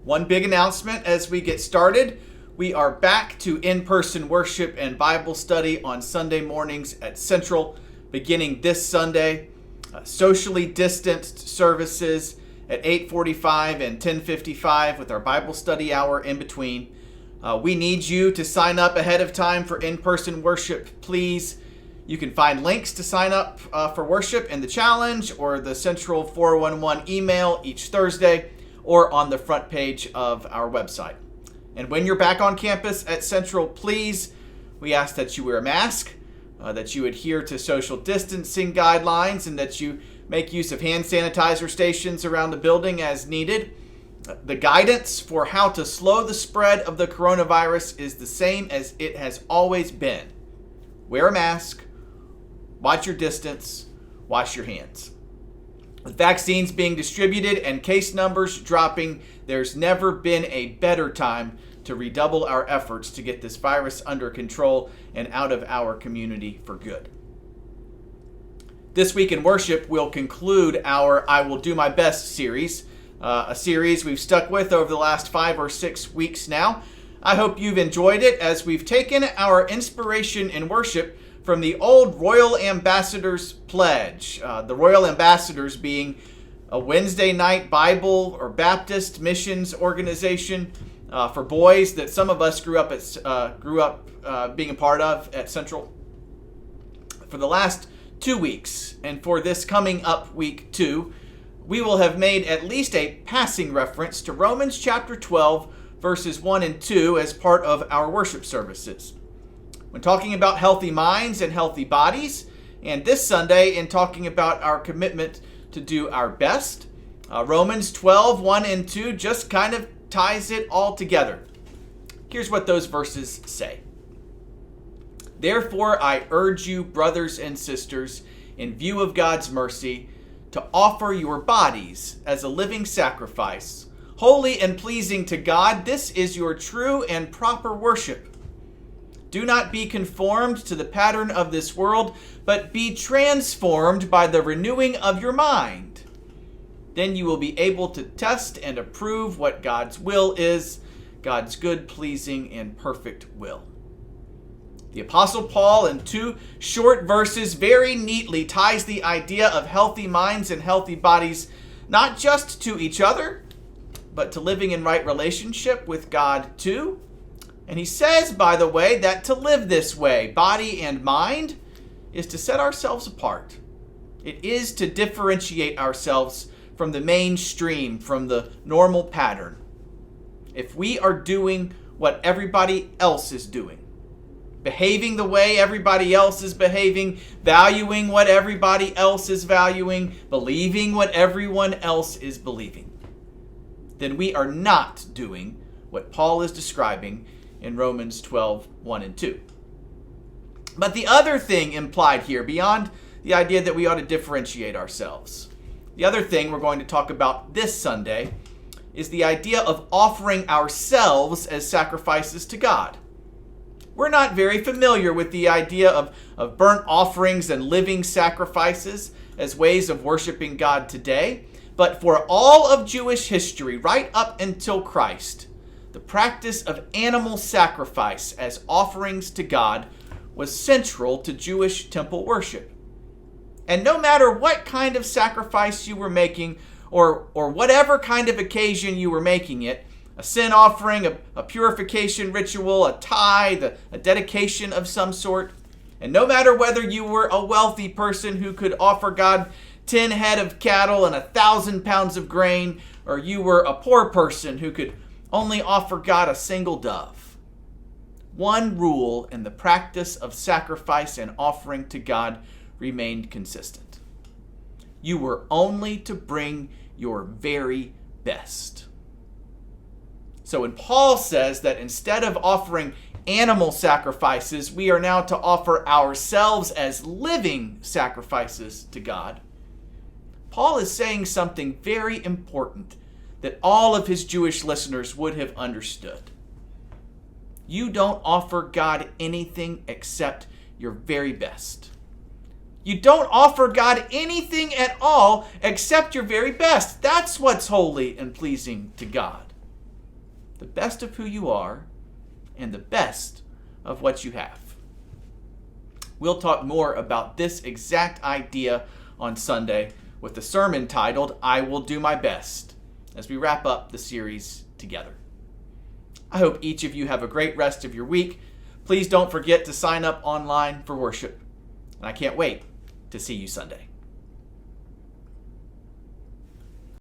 One big announcement as we get started. We are back to in-person worship and Bible study on Sunday mornings at Central, beginning this Sunday. Socially distanced services at 8:45 and 10:55 with our Bible study hour in between. We need you to sign up ahead of time for in-person worship, please. You can find links to sign up for worship in the challenge or the Central 411 email each Thursday, or on the front page of our website. And when you're back on campus at Central, please, we ask that you wear a mask, that you adhere to social distancing guidelines, and that you make use of hand sanitizer stations around the building as needed. The guidance for how to slow the spread of the coronavirus is the same as it has always been. Wear a mask, watch your distance, wash your hands. With vaccines being distributed and case numbers dropping, there's never been a better time to redouble our efforts to get this virus under control and out of our community for good. This week in worship, we'll conclude our I Will Do My Best series, a series we've stuck with over the last 5 or 6 weeks now. I hope you've enjoyed it as we've taken our inspiration in worship from the old Royal Ambassadors Pledge. The Royal Ambassadors being a Wednesday night Bible or Baptist missions organization for boys that some of us grew up being a part of at Central. For the last 2 weeks, and for this coming up week 2, we will have made at least a passing reference to Romans chapter 12, verses 1 and 2 as part of our worship services. When talking about healthy minds and healthy bodies, and this Sunday in talking about our commitment to do our best, Romans 12, 1 and 2 just kind of ties it all together. Here's what those verses say. Therefore, I urge you, brothers and sisters, in view of God's mercy, to offer your bodies as a living sacrifice, holy and pleasing to God. This is your true and proper worship. Do not be conformed to the pattern of this world, but be transformed by the renewing of your mind. Then you will be able to test and approve what God's will is, God's good, pleasing, and perfect will. The Apostle Paul, in 2 short verses, very neatly ties the idea of healthy minds and healthy bodies not just to each other, but to living in right relationship with God too. And he says, by the way, that to live this way, body and mind, is to set ourselves apart. It is to differentiate ourselves from the mainstream, from the normal pattern. If we are doing what everybody else is doing, behaving the way everybody else is behaving, valuing what everybody else is valuing, believing what everyone else is believing, then we are not doing what Paul is describing in Romans 12, 1 and 2. But the other thing implied here, beyond the idea that we ought to differentiate ourselves, the other thing we're going to talk about this Sunday is the idea of offering ourselves as sacrifices to God. We're not very familiar with the idea of burnt offerings and living sacrifices as ways of worshiping God today, but for all of Jewish history, right up until Christ, the practice of animal sacrifice as offerings to God was central to Jewish temple worship. And no matter what kind of sacrifice you were making, or whatever kind of occasion you were making it, a sin offering, a purification ritual, a tithe, a dedication of some sort, and no matter whether you were a wealthy person who could offer God 10 head of cattle and 1,000 pounds of grain, or you were a poor person who could only offer God a single dove. One rule in the practice of sacrifice and offering to God remained consistent. You were only to bring your very best. So when Paul says that instead of offering animal sacrifices, we are now to offer ourselves as living sacrifices to God, Paul is saying something very important that all of his Jewish listeners would have understood. You don't offer God anything except your very best. You don't offer God anything at all except your very best. That's what's holy and pleasing to God. the best of who you are and the best of what you have. We'll talk more about this exact idea on Sunday with the sermon titled, I Will Do My Best, as we wrap up the series together. I hope each of you have a great rest of your week. Please don't forget to sign up online for worship. And I can't wait to see you Sunday.